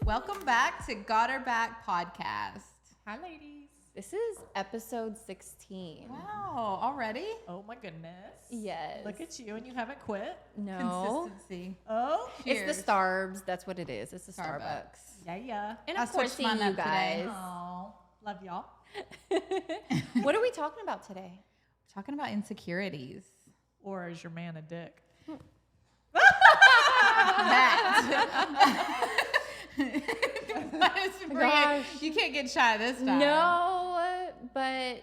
Welcome back to Got Her Back podcast. Hi, ladies. This is episode 16. Wow, already? Oh, my goodness. Yes. Look at you, and you haven't quit. No. Consistency. Oh, Cheers. It's the Starbs. That's what it is. It's the Starbucks. yeah. And I of course, switched seeing mine you up today. guys. Oh, love y'all. What are we talking about today? Talking about insecurities. Or is your man a dick? That. Gosh. You can't get shy this time. No, but I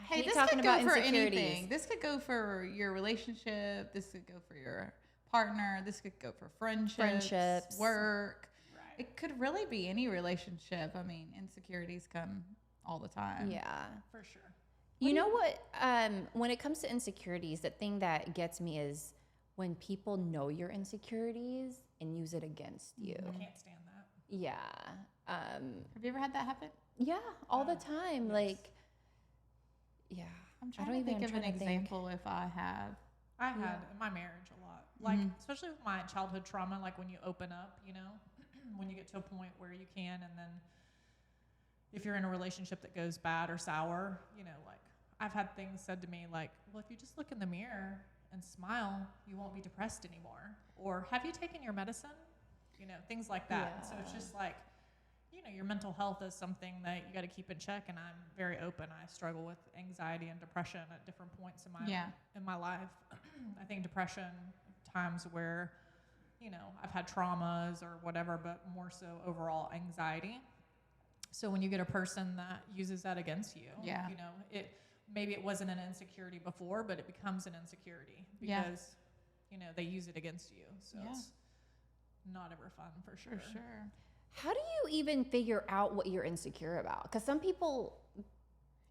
Hey, hate this talking could go about for insecurities. anything. This could go for your relationship. This could go for your partner. This could go for friendships. Work. Right. It could really be any relationship. I mean, insecurities come all the time. Yeah. For sure. You know what? When it comes to insecurities, the thing that gets me is when people know your insecurities and use it against you. I can't stand that. Yeah. Have you ever had that happen? Yeah, all the time. Yes. Like, yeah. I'm I trying don't to even- think I'm of an trying to think. example if I have. I had in my marriage a lot. Like, especially with my childhood trauma, like when you open up, you know, when you get to a point where you can, and then if you're in a relationship that goes bad or sour, you know, like I've had things said to me like, well, if you just look in the mirror and smile, you won't be depressed anymore. Or have you taken your medicine? You know, things like that. And so it's just like, you know, your mental health is something that you got to keep in check. And I'm very open. I struggle with anxiety and depression at different points in my life. I think depression, times where, you know, I've had traumas or whatever, but more so overall anxiety. So when you get a person that uses that against you, you know, maybe it wasn't an insecurity before, but it becomes an insecurity because, you know, they use it against you. So it's not ever fun for sure. For sure. How do you even figure out what you're insecure about? Because some people,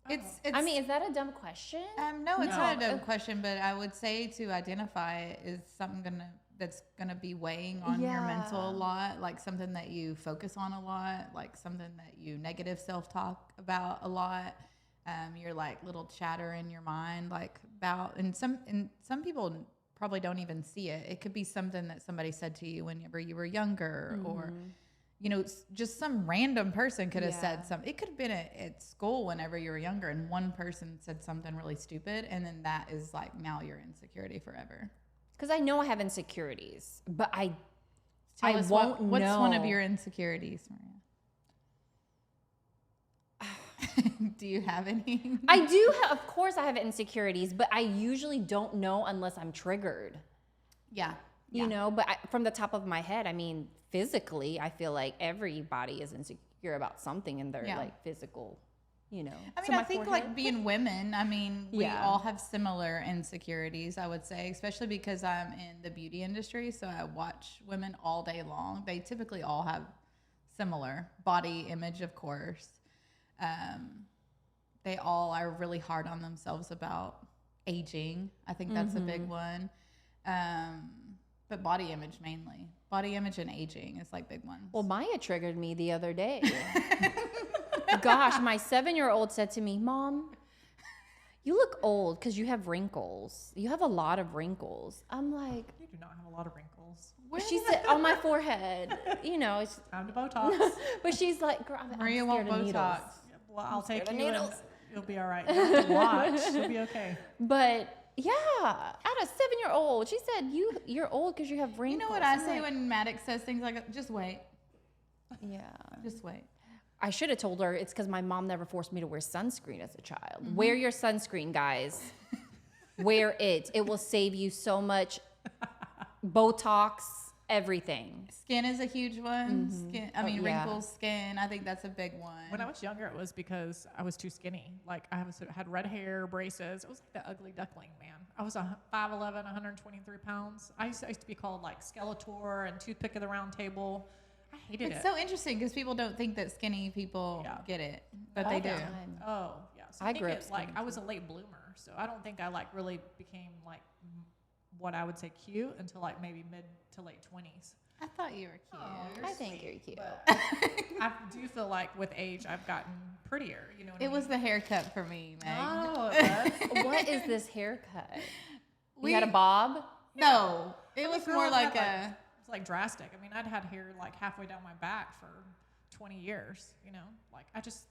It's I mean, is that a dumb question? no, it's No. not a dumb question, but I would say to identify it is something that's gonna be weighing on your mental a lot, like something that you focus on a lot, like something that you negative self-talk about a lot. Your like little chatter in your mind, like about, and some people probably don't even see it. It could be something that somebody said to you whenever you were younger, or you know, just some random person could have said something. It could have been at school whenever you were younger, and one person said something really stupid, and then that is like now your insecurity forever. Because I know I have insecurities, but I Tell us won't what's know. one of your insecurities, Maria? Do you have any? I do have, of course I have insecurities, but I usually don't know unless I'm triggered. Yeah. You know, but from the top of my head, I mean, physically, I feel like everybody is insecure about something in their like physical, you know. I mean, I think like being women, I mean, we all have similar insecurities, I would say, especially because I'm in the beauty industry. So I watch women all day long. They typically all have similar body image, of course. They all are really hard on themselves about aging. I think that's a big one. But body image mainly. Body image and aging is like big ones. Well, Maya triggered me the other day. Gosh, my 7-year-old said to me, Mom, you look old because you have wrinkles. You have a lot of wrinkles. I'm like, You do not have a lot of wrinkles. she said, on my forehead. You know, it's, Time to Botox. but she's like, girl, I'm Maria scared won't of needles. Botox. Well, I'll take scared you of and needles. you'll be all right. You have to watch. You'll be okay. But yeah, at a 7-year-old, she said, you're old because you have You wrinkles. know what I I'm say like, when Maddox says things like, just wait, yeah. just wait. I should have told her it's because my mom never forced me to wear sunscreen as a child. Wear your sunscreen, guys. Wear it. It will save you so much Botox, everything. Skin is a huge one. Skin, I mean, yeah. wrinkles, skin. I think that's a big one. When I was younger, it was because I was too skinny. Like I had red hair, braces. It was like the ugly duckling, man. I was 5'11", 123 pounds. I used to be called like Skeletor and Toothpick of the Round Table. I hated it. It's so interesting because people don't think that skinny people get it, but All they the do. time. Oh yeah. So I think grew up like skinny I was a late bloomer, so I don't think I like really became like what I would say cute until like maybe mid to late 20s. I thought you were cute. Oh, you're I think sweet, you're cute. but I do feel like with age I've gotten prettier. You know what I It mean? was the haircut for me, Meg. Oh, it was. What is this haircut? We You had a bob? No, it was girl more had, like like, a. It's like drastic. I mean, I'd had hair like halfway down my back for 20 years, you know, like I just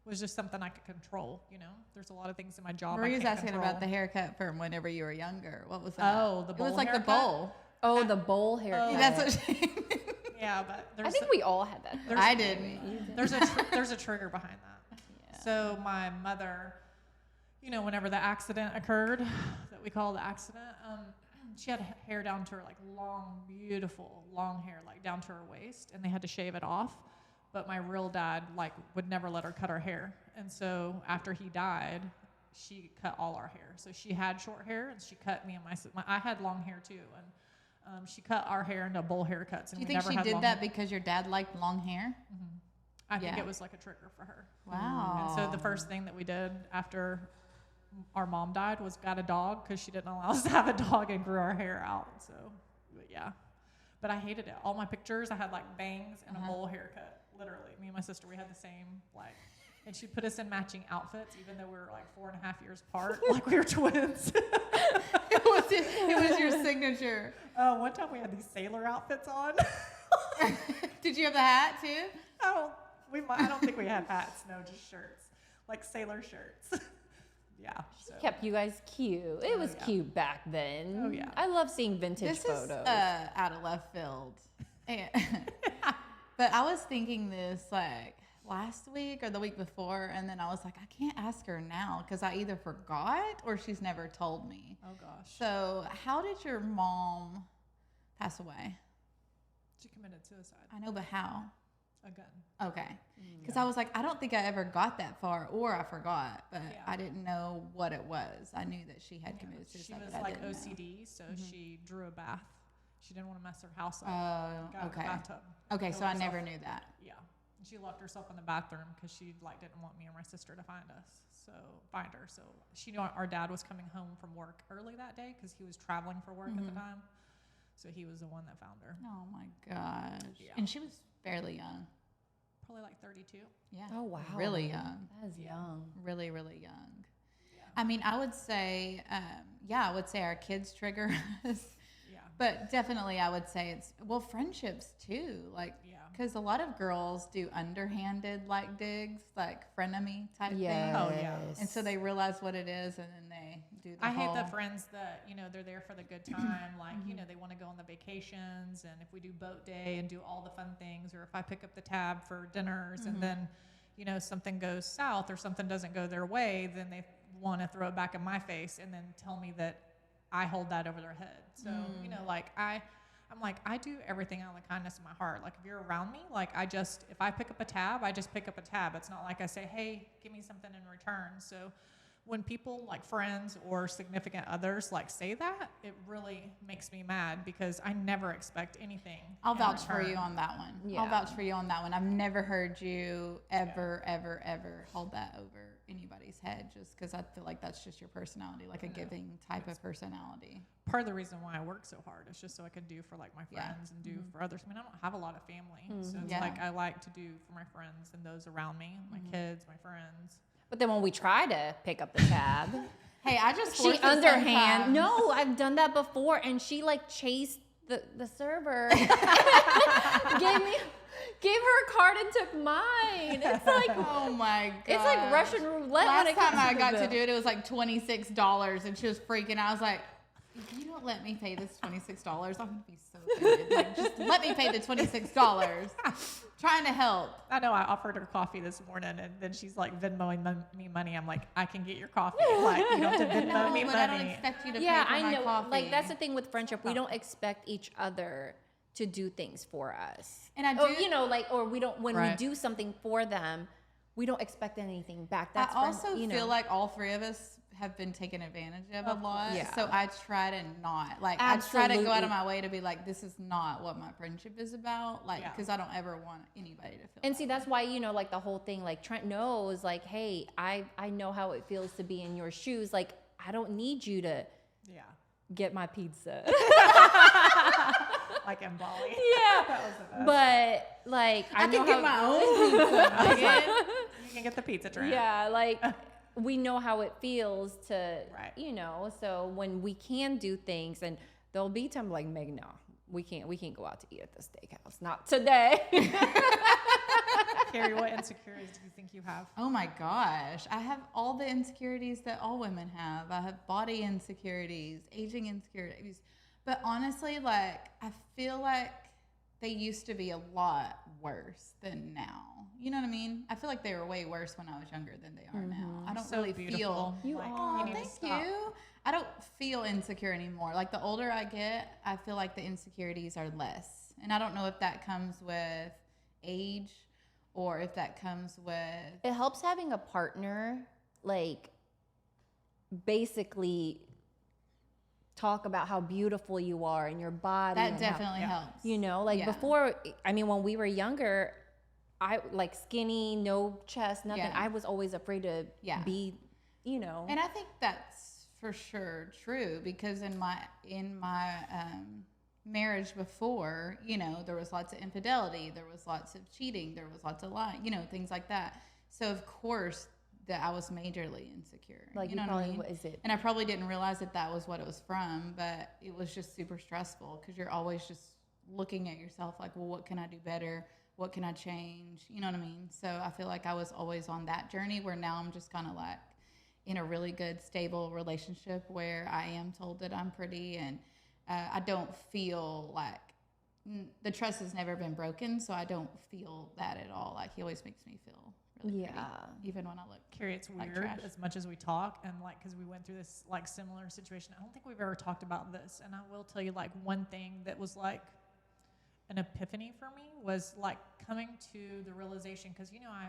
was just something I could control, you know. There's a lot of things in my job. Marie's asking control. about the haircut from whenever you were younger. What was that? Oh, the bowl. It was like haircut? the bowl. Oh, the bowl haircut. Oh, that's what she. Yeah, but I think we all had that. I didn't. There's a trigger behind that. Yeah. So my mother, you know, whenever the accident occurred, that we call the accident, she had hair down to her, like long, beautiful, long hair, like down to her waist, and they had to shave it off. But my real dad, like, would never let her cut her hair. And so after he died, she cut all our hair. So she had short hair, and she cut me and my I had long hair too, and she cut our hair into bowl haircuts. And Do you think she did that because your dad liked long hair? Mm-hmm. I think it was like a trigger for her. Wow. And so the first thing that we did after our mom died was got a dog, because she didn't allow us to have a dog, and grew our hair out. So, but yeah. But I hated it. All my pictures, I had like bangs and a bowl haircut. Literally, me and my sister, we had the same, like, and she put us in matching outfits, even though we were like 4.5 years apart, like we were twins. It was your signature. One time we had these sailor outfits on. Did you have the hat too? I don't think we had hats. No, just shirts, like sailor shirts. Yeah. So. Kept you guys cute. It was cute back then. Oh yeah. I love seeing vintage photos. This is out of left field. But I was thinking this like last week or the week before, and then I was like, I can't ask her now because I either forgot or she's never told me. Oh gosh. So how did your mom pass away? She committed suicide. I know, but how? A gun. Okay. Because I was like, I don't think I ever got that far, or I forgot, but I didn't know what it was. I knew that she had committed suicide. She was but like I didn't OCD, know. so she drew a bath. She didn't want to mess her house up. Oh, Got okay. in the bathtub. Okay, so I herself. never knew that. Yeah. And she locked herself in the bathroom because she like didn't want me or my sister to find her. So she knew our dad was coming home from work early that day because he was traveling for work at the time. So he was the one that found her. Oh my gosh. Yeah. And she was fairly young. Probably like 32. Yeah. Oh, wow. Really young. That is young. Really, really young. Yeah. I mean, I would say, I would say our kids trigger us. Yeah. But definitely I would say friendships too. Like, because a lot of girls do underhanded like digs, like frenemy type things. Oh, yeah. And so they realize what it is, and then they do the I whole... hate the friends that, they're there for the good time. Like, they want to go on the vacations, and if we do boat day and do all the fun things, or if I pick up the tab for dinners and then, something goes south or something doesn't go their way, then they want to throw it back in my face and then tell me that I hold that over their head. So, I'm like, I do everything out of the kindness of my heart. Like, if you're around me, like, if I pick up a tab, I just pick up a tab. It's not like I say, hey, give me something in return. So when people, like friends or significant others, like say that, it really makes me mad because I never expect anything. I'll vouch for you on that one. Yeah. I'll vouch for you on that one. I've never heard you ever hold that over anybody's head, just because I feel like that's just your personality, like a giving type of personality. Part of the reason why I work so hard is just so I can do for like my friends and do for others. I mean, I don't have a lot of family, so it's like I like to do for my friends and those around me, my kids, my friends. But then when we try to pick up the tab, Hey, I just she underhand. No, I've done that before, and she like chased the server, gave her a card and took mine. It's like, oh my god, it's like Russian roulette. Last when it time comes I to got the to bill. do it, it was like $26, and she was freaking out. I was like, if you don't let me pay this $26, I'm gonna be so offended. Like, just let me pay the $26. Trying to help. I know I offered her coffee this morning, and then she's like Venmoing me money. I'm like, I can get your coffee. Like, you don't have to Venmo me but money. I don't expect you to Yeah, pay for I my know. coffee. Like, that's the thing with friendship. We don't expect each other to do things for us. And I Or, do, or we don't, when Right. we do something for them, we don't expect anything back. That's I also feel like all three of us have been taken advantage of a lot. Yeah. So I try to not, like, I try to go out Absolutely. of my way to be like, this is not what my friendship is about. Like, Yeah. because I don't ever want anybody to feel And that see, that's why, like the whole thing, like Trent knows, like, hey, I know how it feels to be in your shoes. Like, I don't need you to Yeah. get my pizza. Like in Bali. Yeah. That was the best. But like, I know can get my own pizza. Megan. You can get the pizza tray. Yeah, like we know how it feels to, Right. so when we can do things, and there'll be times like, Meg, no, we can't go out to eat at the steakhouse. Not today. Carrie, what insecurities do you think you have? Oh my gosh. I have all the insecurities that all women have. I have body insecurities, aging insecurities. But honestly, like, I feel like they used to be a lot worse than now. You know what I mean? I feel like they were way worse when I was younger than they are now. I don't So really beautiful. feel. You Like, are. you need to Thank stop. you. I don't feel insecure anymore. Like the older I get, I feel like the insecurities are less. And I don't know if that comes with age or if that comes with. It helps having a partner, like, basically talk about how beautiful you are and your body. That and definitely Yeah. helps. You know, like Yeah. before, I mean, when we were younger, I like skinny, no chest, nothing. Yeah. I was always afraid to Yeah. be, you know. And I think that's for sure true because in my marriage before, you know, there was lots of infidelity, there was lots of cheating, there was lots of lying, you know, things like that. So of course that I was majorly insecure. Like, you know you probably, what I mean? what is it? And I probably didn't realize that that was what it was from, but it was just super stressful because you're always just looking at yourself like, well, what can I do better? What can I change? You know what I mean? So I feel like I was always on that journey where now I'm just kind of like in a really good, stable relationship where I am told that I'm pretty and I don't feel like the trust has never been broken. So I don't feel that at all. Like he always makes me feel really pretty, even when I look. Carrie, it's like weird trash. as much as we talk and like because we went through this like similar situation. I don't think we've ever talked about this, and I will tell you like one thing that was like an epiphany for me was like coming to the realization because you know I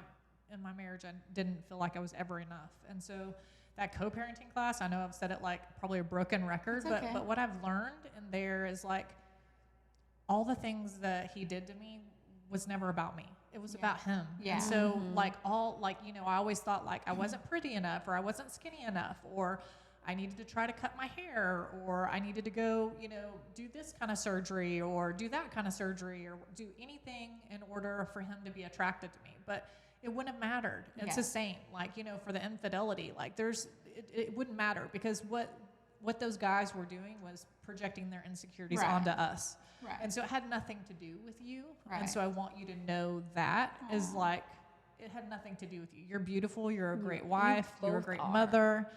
in my marriage I didn't feel like I was ever enough, and so that co-parenting class, I know I've said it like probably a broken record, It's okay. but what I've learned in there is like all the things that he did to me was never about me. It was about him. Yeah. And so like all like, you know, I always thought like I wasn't pretty enough or I wasn't skinny enough or I needed to try to cut my hair or I needed to go, you know, do this kind of surgery or do that kind of surgery or do anything in order for him to be attracted to me. But it wouldn't have mattered. It's Yeah. the same. Like, you know, for the infidelity, like it wouldn't matter because what those guys were doing was projecting their insecurities Right. onto us. Right. And so it had nothing to do with you. Right. And so I want you to know that is like, it had nothing to do with you. You're beautiful. You're a great wife. You're a both great are. mother.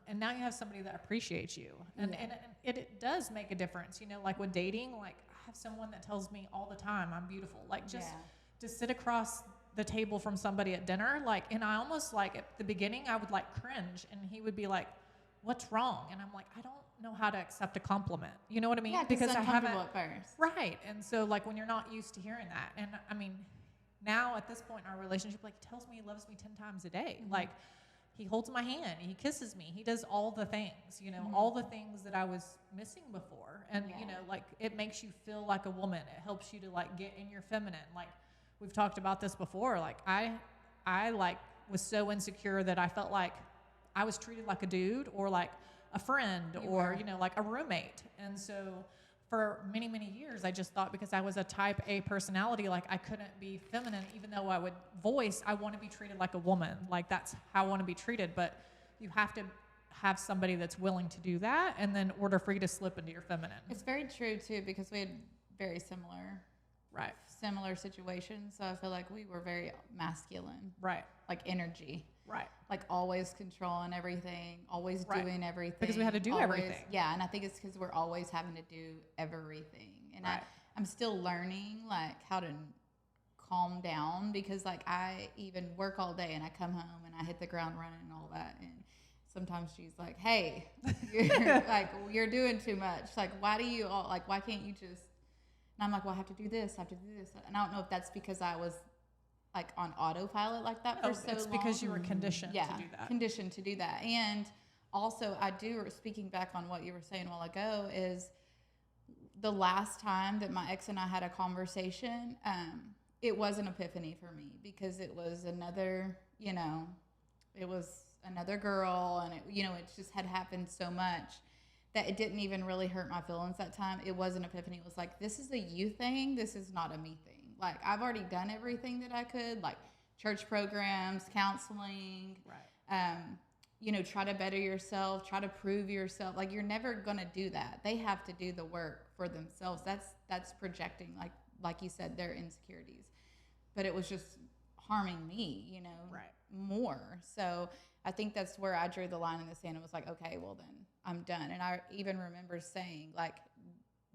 And now you have somebody that appreciates you. And it does make a difference. You know, like with dating, like I have someone that tells me all the time I'm beautiful. Like just to sit across the table from somebody at dinner, like, and I almost like at the beginning I would like cringe and he would be like, what's wrong? And I'm like, I don't know how to accept a compliment. You know what I mean? Yeah, because I haven't at first. Right. And so like when you're not used to hearing that, and I mean, now at this point in our relationship, like he tells me he loves me 10 times a day. Like he holds my hand, he kisses me, he does all the things, you know, all the things that I was missing before. And you know, like it makes you feel like a woman. It helps you to like get in your feminine. Like we've talked about this before. Like I like was so insecure that I felt like I was treated like a dude or like a friend or, you know, like a roommate. And so for many, many years, I just thought because I was a type A personality, like I couldn't be feminine, even though I would voice, I want to be treated like a woman. Like that's how I want to be treated. But you have to have somebody that's willing to do that and then order for you to slip into your feminine. It's very true too because we had very similar situations. So I feel like we were very masculine, Right. like energy. Right. Like always controlling everything, always Right. doing everything. Because we had to do always, everything. Yeah, and I think it's because we're always having to do everything. And Right. I'm still learning like how to calm down because like I even work all day and I come home and I hit the ground running and all that. And sometimes she's like, hey, you're doing too much. Like, why can't you just, and I'm like, well, I have to do this. And I don't know if that's because I was like on autopilot like that for so long. It's because you were conditioned to do that. Conditioned to do that. And also speaking back on what you were saying a while ago, is the last time that my ex and I had a conversation, it was an epiphany for me because it was another girl and it just had happened so much that it didn't even really hurt my feelings that time. It was an epiphany. It was like, this is a you thing. This is not a me thing. Like, I've already done everything that I could, like church programs, counseling, try to better yourself, try to prove yourself. Like, you're never going to do that. They have to do the work for themselves. That's projecting, like you said, their insecurities. But it was just harming me, Right. more. So I think that's where I drew the line in the sand and was like, okay, well then I'm done. And I even remember saying, like,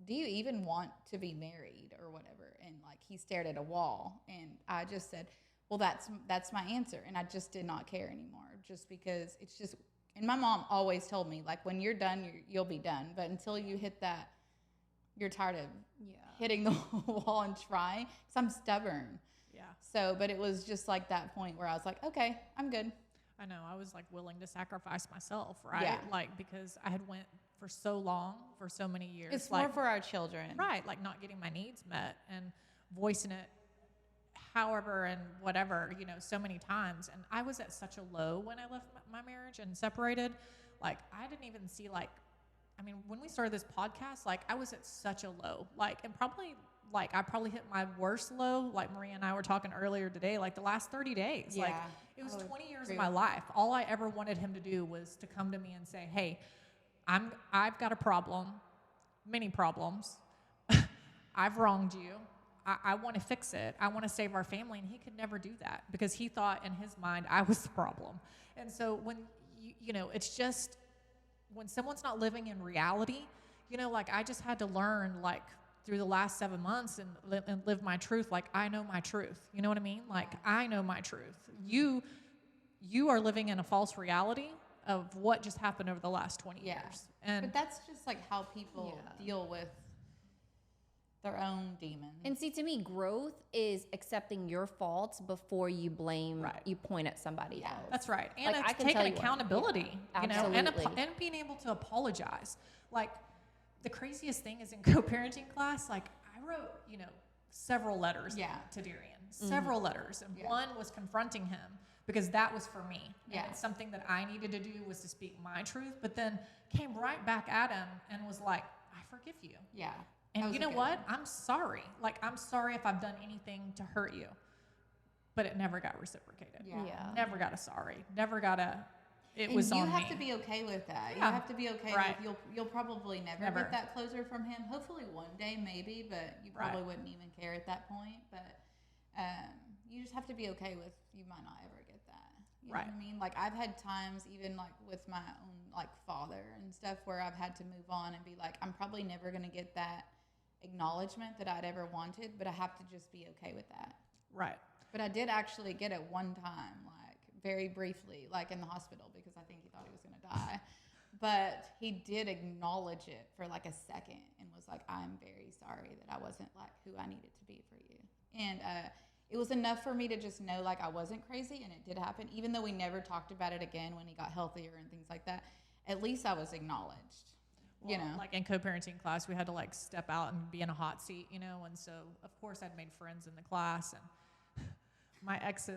do you even want to be married or whatever? And like, he stared at a wall, and I just said, well, that's my answer. And I just did not care anymore, just because it's just, and my mom always told me, like, when you're done, you'll be done. But until you hit that, you're tired of hitting the wall and trying, because I'm stubborn. Yeah. So, but it was just like that point where I was like, okay, I'm good. I know. I was like willing to sacrifice myself, right? Yeah. Like, because I had went for so long, for so many years. It's like, more for our children. right. Like, not getting my needs met and voicing it however and whatever, so many times. And I was at such a low when I left my marriage and separated. Like, I didn't even see, like, I mean, when we started this podcast, like, I was at such a low, like, and probably, like, I probably hit my worst low, like Maria and I were talking earlier today, like the last 30 days. Yeah, like, it was 20 years of my life. All I ever wanted him to do was to come to me and say, hey, I've got a problem, many problems. I've wronged you. I want to fix it. I want to save our family. And he could never do that because he thought in his mind I was the problem. And so when, it's just, when someone's not living in reality, like, I just had to learn, like, through the last 7 months and live my truth. Like, I know my truth. You know what I mean? Like, I know my truth. You are living in a false reality of what just happened over the last 20 years. But that's just like how people deal with their own demons. And see, to me, growth is accepting your faults before you blame, you point at somebody else. That's right. And Like, it's taking accountability, and being able to apologize. Like, the craziest thing is in co-parenting class, like, I wrote, several letters to Darian, several letters. And one was confronting him because that was for me. And it's something that I needed to do was to speak my truth, but then came right back at him and was like, I forgive you. Yeah. And you know what? I'm sorry. Like, I'm sorry if I've done anything to hurt you. But it never got reciprocated. Yeah. Never got a sorry. Never got a, it and was on me. You have to be okay with that. Yeah. You have to be okay with, you'll probably never get that closure from him. Hopefully one day, maybe, but you probably wouldn't even care at that point. But you just have to be okay with, you might not ever get that. You know what I mean? Like, I've had times, even like with my own like father and stuff, where I've had to move on and be like, I'm probably never going to get that acknowledgement that I'd ever wanted, but I have to just be okay with that. Right. But I did actually get it one time, like very briefly, like in the hospital, because I think he thought he was going to die. But he did acknowledge it for like a second and was like, I'm very sorry that I wasn't like who I needed to be for you. And it was enough for me to just know, like, I wasn't crazy, and it did happen. Even though we never talked about it again when he got healthier and things like that, at least I was acknowledged. Well, like in co-parenting class, we had to like step out and be in a hot seat, and so of course I'd made friends in the class, and my ex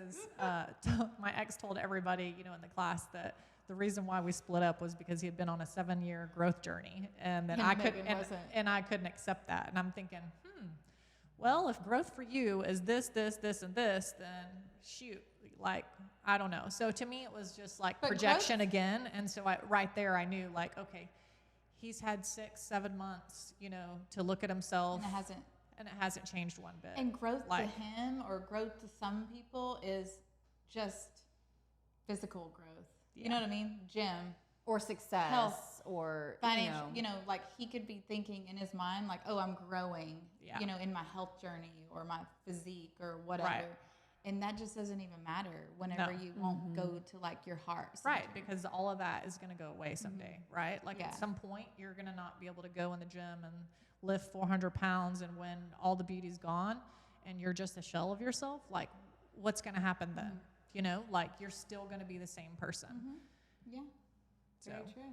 told everybody, in the class that the reason why we split up was because he had been on a 7-year growth journey, and that I couldn't accept that. And I'm thinking, well, if growth for you is this, and this, then shoot, like, I don't know. So to me, it was just like projection again. And so right there, I knew, like, okay, he's had 6-7 months, to look at himself. And it hasn't changed one bit. And growth to him, or growth to some people, is just physical growth. Yeah. You know what I mean? Gym. Or success. Health. Or, financial. Like, he could be thinking in his mind, like, oh, I'm growing, in my health journey or my physique or whatever. Right. And that just doesn't even matter whenever you won't go to, like, your heart center. Right, because all of that is going to go away someday, right? Like, at some point, you're going to not be able to go in the gym and lift 400 pounds, and when all the beauty's gone and you're just a shell of yourself, like, what's going to happen then? Like, you're still going to be the same person. Yeah, very true.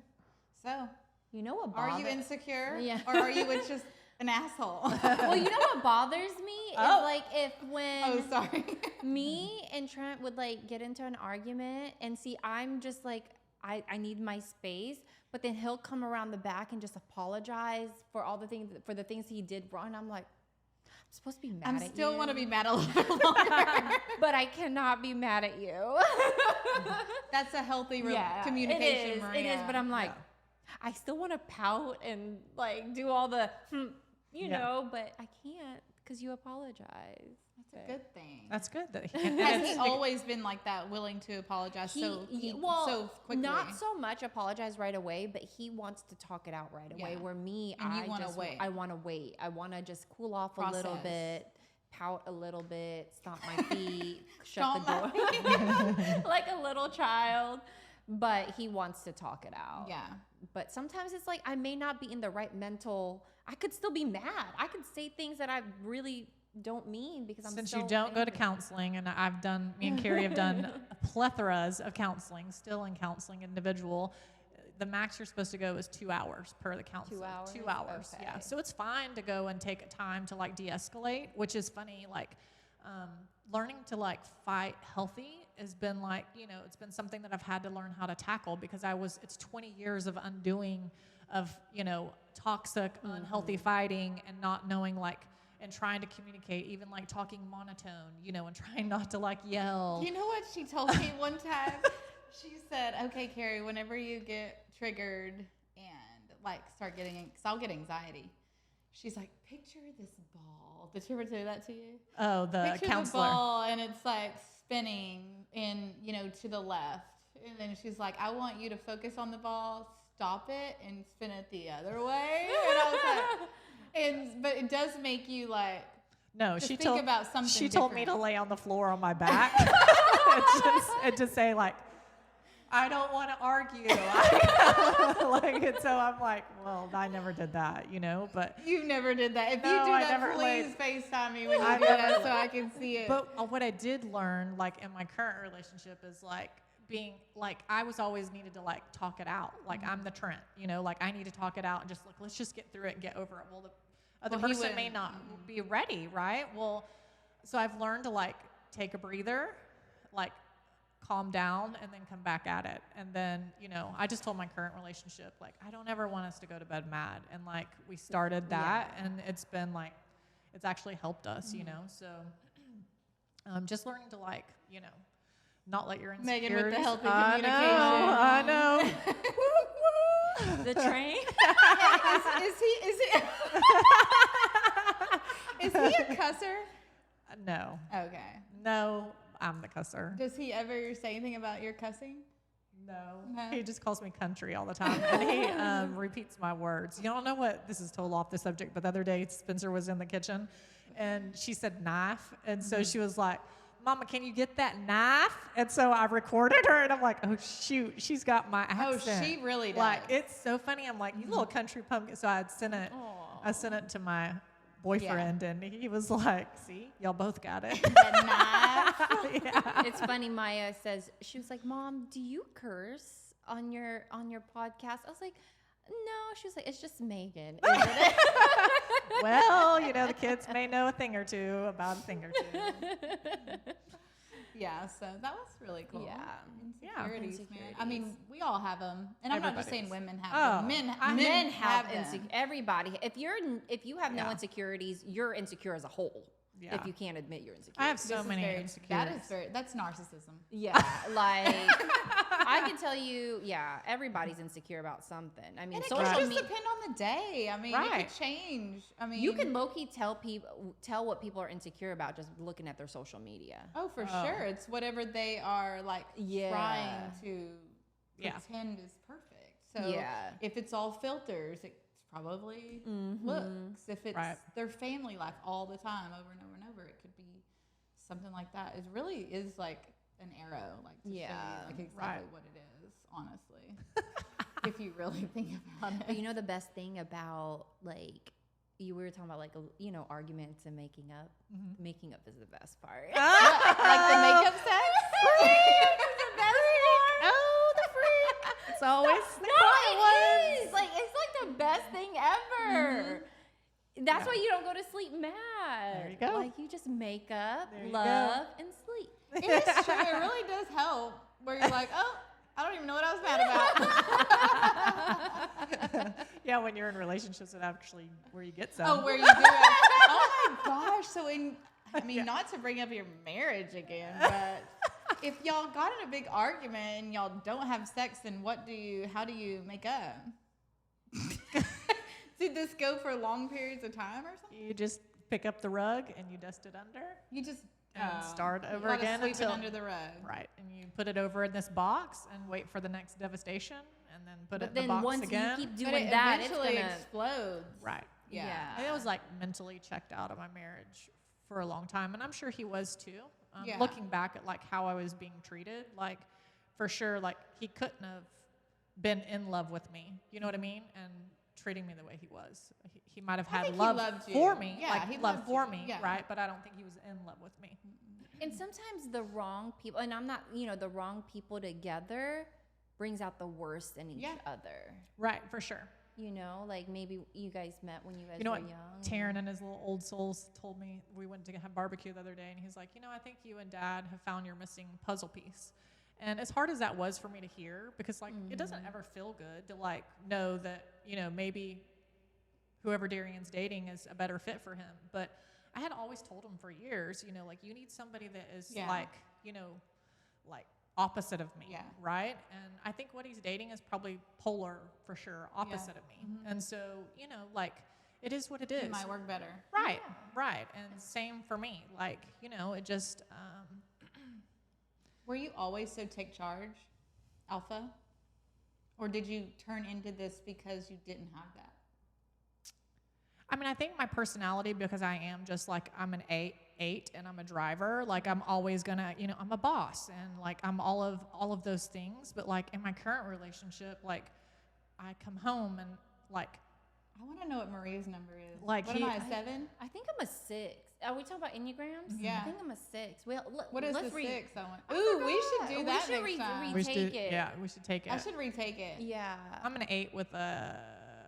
So, what are you insecure? Yeah. Or are you just an asshole? Well, you know what bothers me is like if when me and Trent would like get into an argument, and see, I'm just like, I need my space, but then he'll come around the back and just apologize for all the things, for the things he did wrong. And I'm like, I'm supposed to be mad I at you. still want to be mad a little bit longer. But I cannot be mad at you. That's a healthy communication, Maria. It is, but I'm like, I still want to pout and like do all the, you know, but I can't because you apologize. That's a good thing. That's good. Has he always been like that, willing to apologize so quickly? Not so much apologize right away, but he wants to talk it out right away. Where me, I want to wait. I want to wait. I want to just cool off a little bit, pout a little bit, stomp my feet, shut the door, like a little child. But he wants to talk it out. Yeah. But sometimes it's like I may not be in the right mental. I could still be mad. I could say things that I really don't mean because I'm Since so you don't angry. go to counseling, and me and Carrie have done plethoras of counseling, still in counseling individual, the max you're supposed to go is 2 hours per the counselor. 2 hours? 2 hours, Okay. yeah. So it's fine to go and take time to like de-escalate, which is funny. Like learning to like fight healthy has been like, it's been something that I've had to learn how to tackle because it's 20 years of undoing of, toxic, unhealthy fighting and not knowing like, and trying to communicate, even like talking monotone, and trying not to like yell. You know what she told me one time? She said, okay, Carrie, whenever you get triggered and like start getting, because I'll get anxiety. She's like, picture this ball. Did she ever do that to you? Oh, the picture counselor. The ball and it's like spinning in, to the left. And then she's like, I want you to focus on the ball, stop it, and spin it the other way. And I was like, but it does make you like she think about something. She told me to lay on the floor on my back and just say like, I don't want to argue. So I'm like, well, I never did that, but you never did that. If you do that, please FaceTime me when you do that so I can see it. But what I did learn, like in my current relationship, is like being like I was always needed to like talk it out. Like I'm the Trent, like I need to talk it out and just like let's just get through it and get over it. Well, the other person may not be ready, right? Well, so I've learned to like take a breather, like calm down, and then come back at it. And then, I just told my current relationship, like, I don't ever want us to go to bed mad. And like, we started that, and it's been like, it's actually helped us, So, just learning to like, not let your insecurities. Megan with the healthy communication. I know. The train. Is he a cusser? No. Okay. No, I'm the cusser. Does he ever say anything about your cussing? No. He just calls me country all the time, and he repeats my words. You don't know what, this is total off the subject, but the other day Spencer was in the kitchen, and she said knife, and so she was like, Mama, can you get that knife? And so I recorded her, and I'm like, oh, shoot, she's got my accent. Oh, she really does. Like, it's so funny. I'm like, you little country pumpkin. So I sent it to my boyfriend, and he was like, see, y'all both got it. The knife. Yeah. It's funny. Maya says, she was like, Mom, do you curse on your podcast? I was like, no. She was like, it's just Megan, isn't it? Well, the kids may know a thing or two about a thing or two. Yeah, so that was really cool. Yeah. Insecurities, man. I mean, we all have them, and I'm not just saying women have them. Men have them. Everybody. If you have no insecurities, you're insecure as a whole. Yeah. If you can't admit your insecurities. I have so many insecurities. That's narcissism. Yeah, like I can tell you, everybody's insecure about something. I mean, And it social can just media. depend on the day. I mean, it could change. I mean, You can low-key tell what people are insecure about just looking at their social media. Oh, for sure. It's whatever they are like trying to pretend is perfect. So if it's all filters, it's probably looks. If it's their family life all the time, over and over and over, it could be something like that. It really is like an arrow, like to show you like exactly what it is, honestly. If you really think about it. But the best thing about like we were talking about like arguments and making up. Mm-hmm. Making up is the best part. Like the makeup sex. The best part. Oh, the freak! It's always it is. Like it's like the best thing ever. Mm-hmm. That's why you don't go to sleep mad. There you go. Like you just make up, love, and sleep. It is true. It really does help. Where you're like, oh, I don't even know what I was mad about. Yeah, when you're in relationships, it actually where you get some. Oh, where you do it. Oh my gosh. So I mean, not to bring up your marriage again, but if y'all got in a big argument and y'all don't have sex, then how do you make up? Did this go for long periods of time or something? You just pick up the rug and you dust it under. You just And start over again sweep until it under the rug. Right, and you put it over in this box and wait for the next devastation, and then put it in the then box once again. you keep But doing it that, it's eventually gonna explodes. Right. Yeah. And I was like mentally checked out of my marriage for a long time, and I'm sure he was too. Yeah. Looking back at like how I was being treated, like for sure, like he couldn't have been in love with me. You know what I mean? And treating me the way he was. He might have I had think love he loved you. for me. Yeah, like he love loved for you. me, Yeah. right? But I don't think he was in love with me. And sometimes the wrong people, and I'm not, the wrong people together brings out the worst in each other. Right, for sure. Like maybe you guys met when you guys You know were what? young. Taryn and his little old souls told me, we went to have barbecue the other day, and he's like, I think you and Dad have found your missing puzzle piece. And as hard as that was for me to hear, because like it doesn't ever feel good to like know that maybe whoever Darian's dating is a better fit for him. But I had always told him for years, like you need somebody that is like opposite of me, right? And I think what he's dating is probably polar for sure, opposite of me. And so, like it is what it is. It might work better. Right, right. And same for me. Like, it just Were you always so take charge, alpha? Or did you turn into this because you didn't have that? I mean, I think my personality, because I am just like, I'm an eight and I'm a driver, like I'm always gonna, I'm a boss and like I'm all of those things. But like in my current relationship, like I come home and like, I want to know what Maria's number is. Like what am I, a 7? I think I'm a 6. Are we talking about Enneagrams? Yeah. I think I'm a 6. Well, What is let's the read. 6? I want. Ooh, we should do that We should next time. we should, retake it. yeah, we should take it. I should retake it. Yeah. I'm an 8 with a,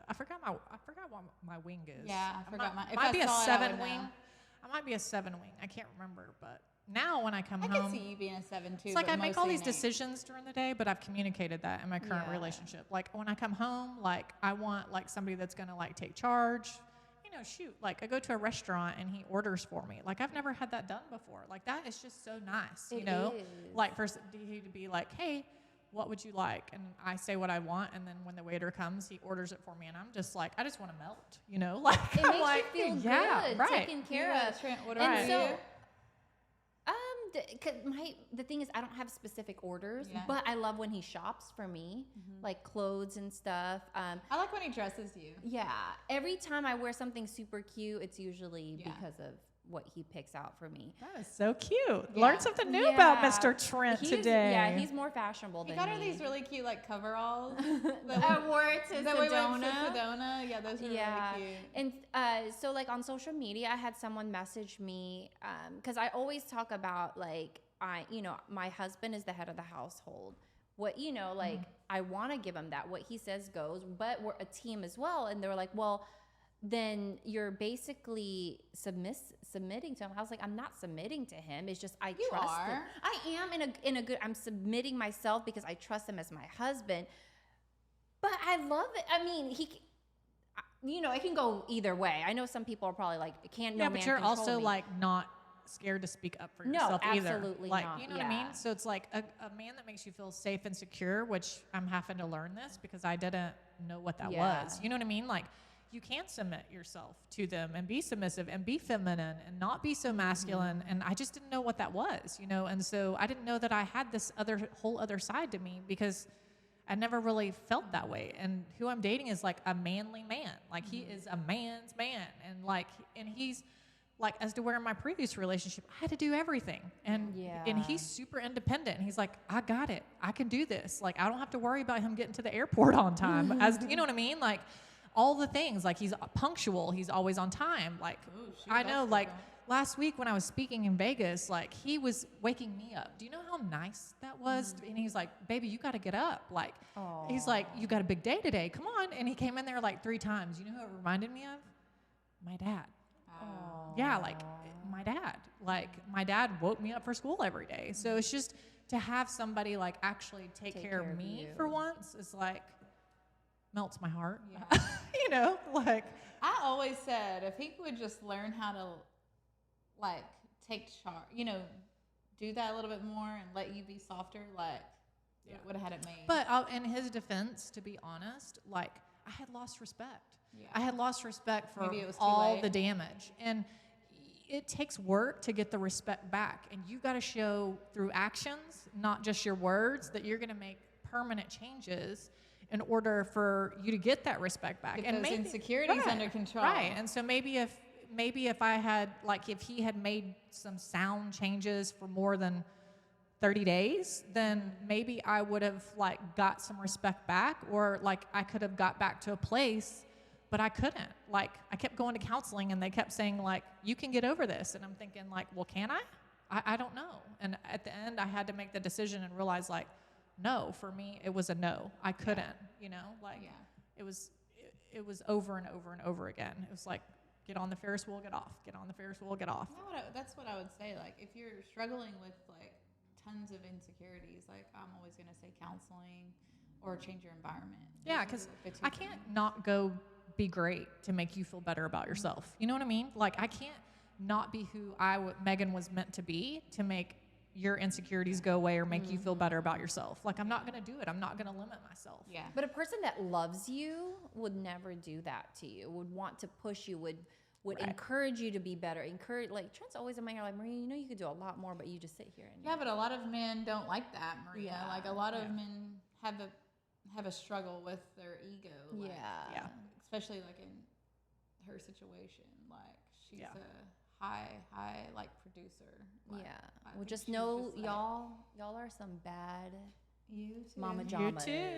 I forgot what my wing is. Yeah, I forgot my. If Might I be a saw it, I 7 would wing. know. I might be a 7 wing. I can't remember, but now when I come I home, can see you being a 7 too. it's like but I make all mostly these an 8. decisions during the day, but I've communicated that in my current Yeah. relationship. Like when I come home, like I want like somebody that's gonna like take charge. Shoot, like I go to a restaurant and he orders for me. Like I've never had that done before. Like that is just so nice, It is. Like for he to be like, hey, what would you like? And I say what I want, and then when the waiter comes, he orders it for me, and I'm just like, I just want to melt, Like It I'm makes like, you feel yeah, good, right. taken care of. Trent, what And about so, you? the thing is, I don't have specific orders, Yeah. but I love when he shops for me, like clothes and stuff. I like when he dresses you. Yeah, every time I wear something super cute, it's usually Yeah. because of what he picks out for me. That is so cute. Yeah. Learn something new about Yeah. Mr. Trent He's, today. Yeah, he's more fashionable He than got her me. these really cute like coveralls. I wore it to that we went to Sedona. Sedona. Yeah, those were Yeah, really cute. and so like on social media, I had someone message me because I always talk about like my husband is the head of the household. What like I want to give him that. What he says goes, but we're a team as well. And they were like, well, then you're basically submitting to him. I was like, I'm not submitting to him. It's just I You trust are. him. I am in a good. I'm submitting myself because I trust him as my husband. But I love it. I mean, it can go either way. I know some people are probably like, can't no Yeah, man but you're control also me. like not scared to speak up for No, yourself either. absolutely like, not, you know what I yeah. mean? So it's like a man that makes you feel safe and secure, which I'm having to learn this because I didn't know what that Yeah. was. You know what I mean? Like you can't submit yourself to them and be submissive and be feminine and not be so masculine. And I just didn't know what that was, And so I didn't know that I had this whole other side to me because I never really felt that way. And who I'm dating is like a manly man. Like he is a man's man. And he's like, as to where in my previous relationship, I had to do everything. And he's super independent. And he's like, I got it. I can do this. Like, I don't have to worry about him getting to the airport on time. You know what I mean? Like all the things, like he's punctual. He's always on time. Like, Ooh, shoot, I that's know, like different. last week when I was speaking in Vegas, like he was waking me up. Do you know how nice that was? And he's like, baby, you got to get up. Like, he's like, you got a big day today. Come on. And he came in there like 3 times. You know who it reminded me of? My dad. Yeah, like my dad. Like my dad woke me up for school every day. So it's just to have somebody like actually take care of me for once is like melts my heart. Yeah. You know, like I always said if he would just learn how to like take charge, you know, do that a little bit more and let you be softer, like it would have had it made. But in his defense, to be honest, like I had lost respect. Yeah. I had lost respect for Maybe it was too all late. the damage. And it takes work to get the respect back. And you got to show through actions, not just your words, that you're going to make permanent changes in order for you to get that respect back. Get and those maybe, insecurities under control. Right. And so maybe if I had, like, if he had made some sound changes for more than 30 days, then maybe I would have, like, got some respect back, or, like, I could have got back to a place, but I couldn't. Like, I kept going to counseling, and they kept saying, like, you can get over this. And I'm thinking, like, well, can I? I don't know. And at the end, I had to make the decision and realize, like, no, for me, it was a no. I couldn't, you know? Like, it was over and over and over again. It was like, get on the Ferris wheel, get off. Get on the Ferris wheel, get off. That's what I would say. Like, if you're struggling with, like, tons of insecurities, like, I'm always going to say counseling or change your environment. Yeah, because I can't not go be great to make you feel better about yourself. You know what I mean? Like, I can't not be who Megan was meant to be to make your insecurities go away or make you feel better about yourself. Like, I'm not going to do it. I'm not going to limit myself. Yeah. But a person that loves you would never do that to you, would want to push you, would encourage you to be better. Like, Trent's always in my ear, like, Maria, you know you could do a lot more, but you just sit here and... Yeah, but a lot of men don't like that, Maria. Yeah. Like, a lot of men have a struggle with their ego. Like, Yeah. Especially, like, in her situation. Like, she's a high, like, producer. Like, Yeah. Well, just know, y'all are some bad You too. mama You jamas. too. Your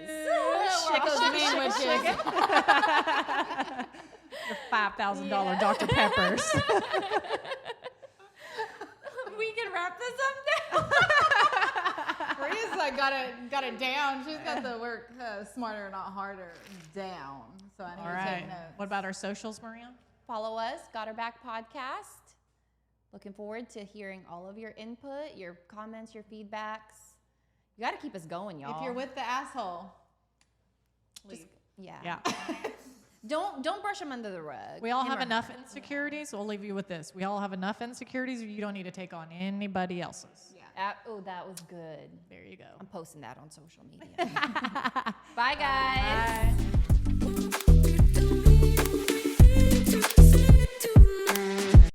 $5,000 Dr. Peppers. We can wrap this up now. Maria's like got it down. She's got the work smarter, not harder down. So I need All to take right. notes. What about our socials, Maria? Follow us, Got Her Back Podcast. Looking forward to hearing all of your input, your comments, your feedbacks. You got to keep us going, y'all. If you're with the asshole, leave. Yeah. Don't brush them under the rug. We all have enough insecurities. We'll leave you with this. We all have enough insecurities. You don't need to take on anybody else's. Yeah. That was good. There you go. I'm posting that on social media. Bye, guys. Bye.